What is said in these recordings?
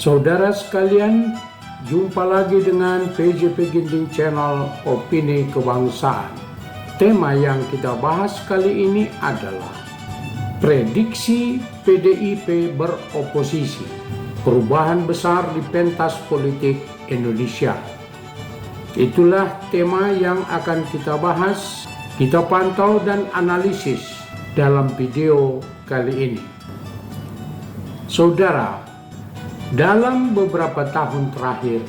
Saudara sekalian, jumpa lagi dengan PJP Ginting Channel Opini Kebangsaan. Tema yang kita bahas kali ini adalah prediksi PDIP beroposisi, perubahan besar di pentas politik Indonesia. Itulah tema yang akan kita bahas, kita pantau dan analisis dalam video kali ini. Saudara, dalam beberapa tahun terakhir,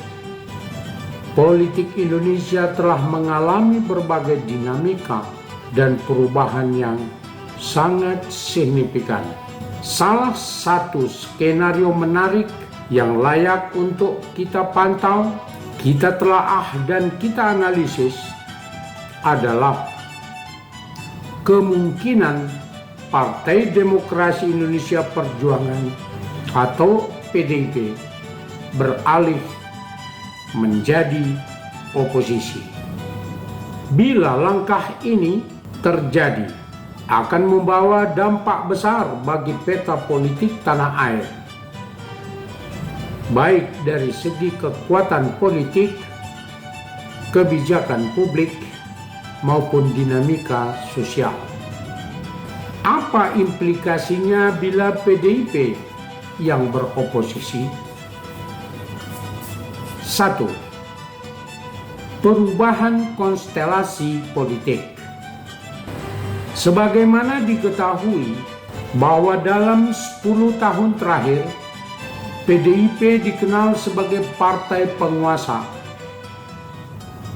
politik Indonesia telah mengalami berbagai dinamika dan perubahan yang sangat signifikan. Salah satu skenario menarik yang layak untuk kita pantau, kita telaah dan kita analisis adalah kemungkinan Partai Demokrasi Indonesia Perjuangan atau PDIP beralih menjadi oposisi. Bila langkah ini terjadi, akan membawa dampak besar bagi peta politik tanah air, baik dari segi kekuatan politik, kebijakan publik, maupun dinamika sosial. Apa implikasinya bila PDIP yang beroposisi? 1. Perubahan konstelasi politik. Sebagaimana diketahui bahwa dalam 10 tahun terakhir, PDIP dikenal sebagai partai penguasa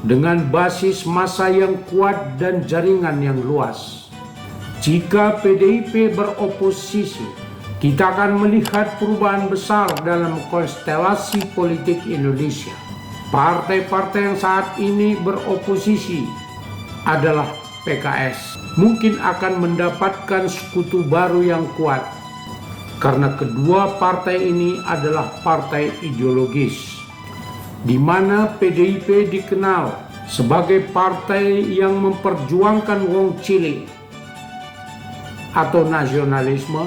dengan basis massa yang kuat dan jaringan yang luas. Jika PDIP beroposisi, kita akan melihat perubahan besar dalam konstelasi politik Indonesia. Partai-partai yang saat ini beroposisi adalah PKS. Mungkin akan mendapatkan sekutu baru yang kuat, karena kedua partai ini adalah partai ideologis, di mana PDIP dikenal sebagai partai yang memperjuangkan wong cilik atau nasionalisme,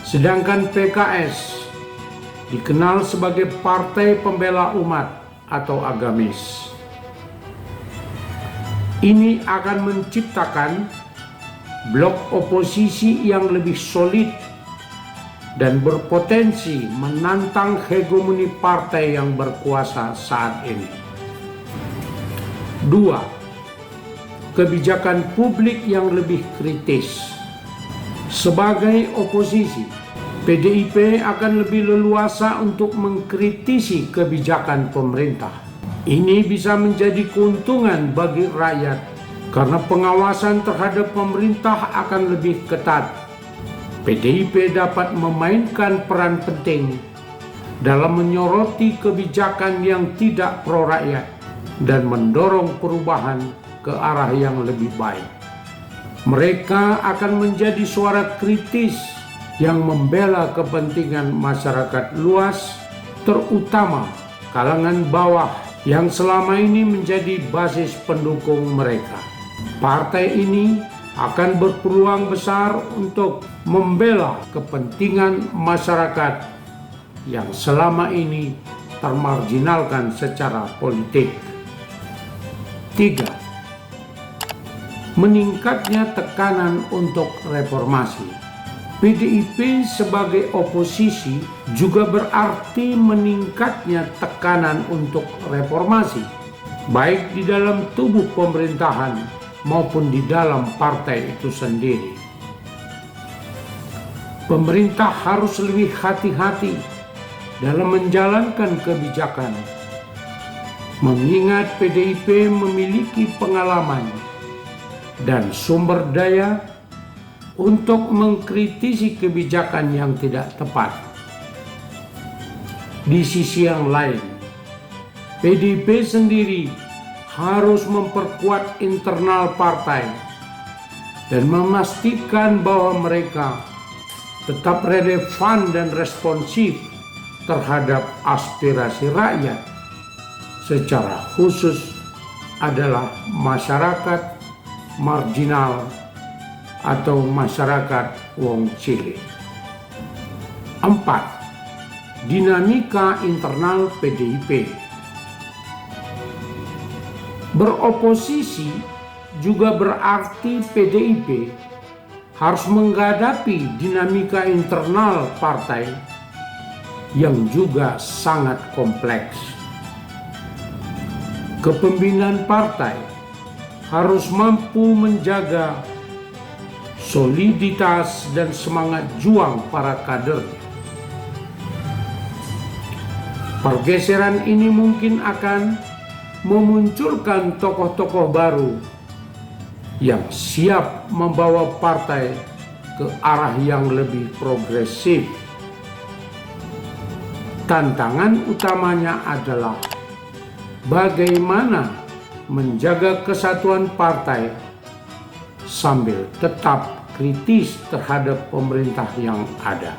sedangkan PKS dikenal sebagai partai pembela umat atau agamis. Ini akan menciptakan blok oposisi yang lebih solid dan berpotensi menantang hegemoni partai yang berkuasa saat ini. 2. Kebijakan publik yang lebih kritis. Sebagai oposisi, PDIP akan lebih leluasa untuk mengkritisi kebijakan pemerintah. Ini bisa menjadi keuntungan bagi rakyat karena pengawasan terhadap pemerintah akan lebih ketat. PDIP dapat memainkan peran penting dalam menyoroti kebijakan yang tidak pro rakyat dan mendorong perubahan ke arah yang lebih baik. Mereka akan menjadi suara kritis yang membela kepentingan masyarakat luas, terutama kalangan bawah yang selama ini menjadi basis pendukung mereka. Partai ini akan berpeluang besar untuk membela kepentingan masyarakat yang selama ini termarginalkan secara politik. 3. Meningkatnya tekanan untuk reformasi. PDIP sebagai oposisi juga berarti meningkatnya tekanan untuk reformasi, baik di dalam tubuh pemerintahan maupun di dalam partai itu sendiri. Pemerintah harus lebih hati-hati dalam menjalankan kebijakan, mengingat PDIP memiliki pengalaman dan sumber daya untuk mengkritisi kebijakan yang tidak tepat. Di sisi yang lain, PDIP sendiri harus memperkuat internal partai dan memastikan bahwa mereka tetap relevan dan responsif terhadap aspirasi rakyat, secara khusus adalah masyarakat marginal atau masyarakat wong cilik. 4. dinamika internal PDIP. Beroposisi juga berarti PDIP harus menghadapi dinamika internal partai yang juga sangat kompleks. Kepemimpinan partai harus mampu menjaga soliditas dan semangat juang para kadernya. Pergeseran ini mungkin akan memunculkan tokoh-tokoh baru yang siap membawa partai ke arah yang lebih progresif. Tantangan utamanya adalah bagaimana menjaga kesatuan partai sambil tetap kritis terhadap pemerintah yang ada.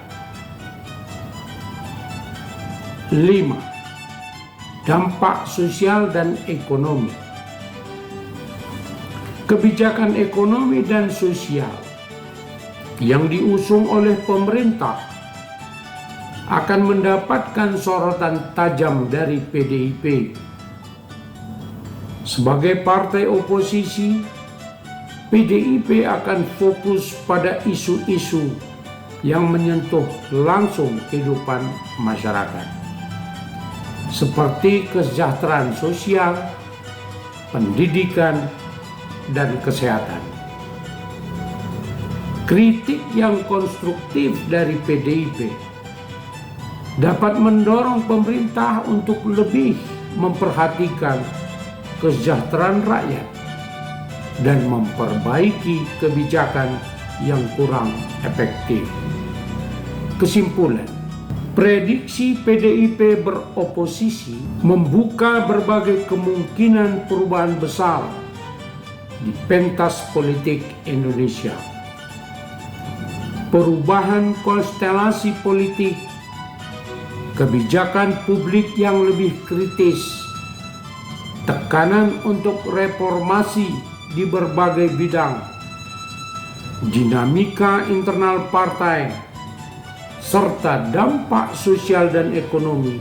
5. Dampak sosial dan ekonomi. Kebijakan ekonomi dan sosial yang diusung oleh pemerintah akan mendapatkan sorotan tajam dari PDIP. Sebagai partai oposisi, PDIP akan fokus pada isu-isu yang menyentuh langsung kehidupan masyarakat, seperti kesejahteraan sosial, pendidikan, dan kesehatan. Kritik yang konstruktif dari PDIP dapat mendorong pemerintah untuk lebih memperhatikan kesejahteraan rakyat dan memperbaiki kebijakan yang kurang efektif. Kesimpulan, prediksi PDIP beroposisi membuka berbagai kemungkinan perubahan besar di pentas politik Indonesia. Perubahan konstelasi politik, kebijakan publik yang lebih kritis, tekanan untuk reformasi di berbagai bidang, dinamika internal partai, serta dampak sosial dan ekonomi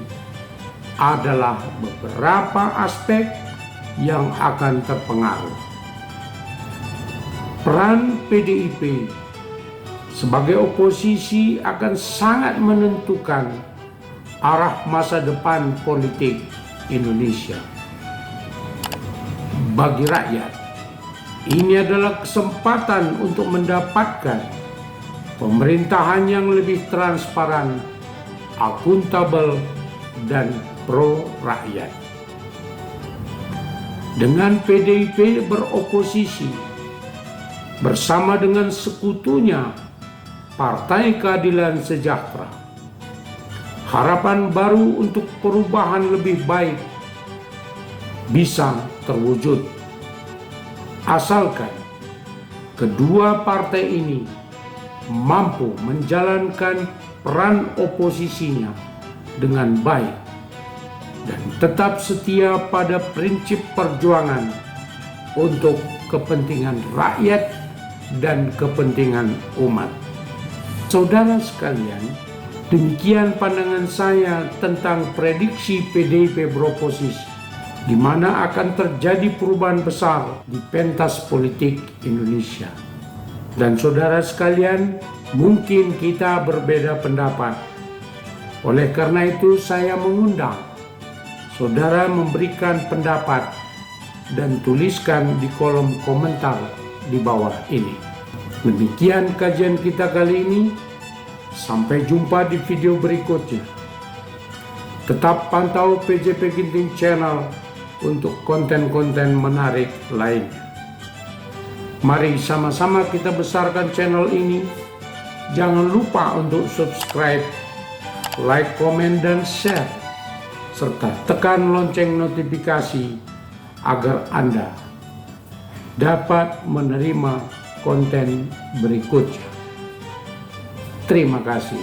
adalah beberapa aspek yang akan terpengaruh. Peran PDIP sebagai oposisi akan sangat menentukan arah masa depan politik Indonesia. Bagi rakyat, ini adalah kesempatan untuk mendapatkan pemerintahan yang lebih transparan, akuntabel, dan pro rakyat. Dengan PDIP beroposisi bersama dengan sekutunya Partai Keadilan Sejahtera, harapan baru untuk perubahan lebih baik bisa terwujud, asalkan kedua partai ini mampu menjalankan peran oposisinya dengan baik dan tetap setia pada prinsip perjuangan untuk kepentingan rakyat dan kepentingan umat. Saudara sekalian, demikian pandangan saya tentang prediksi PDIP beroposisi, di mana akan terjadi perubahan besar di pentas politik Indonesia. Dan saudara sekalian, mungkin kita berbeda pendapat. Oleh karena itu saya mengundang saudara memberikan pendapat dan tuliskan di kolom komentar di bawah ini. Demikian kajian kita kali ini. Sampai jumpa di video berikutnya. Tetap pantau PJP Ginting Channel untuk konten-konten menarik lainnya. Mari sama-sama kita besarkan channel ini. Jangan lupa untuk subscribe, like, komen, dan share, serta tekan lonceng notifikasi agar Anda dapat menerima konten berikutnya. Terima kasih.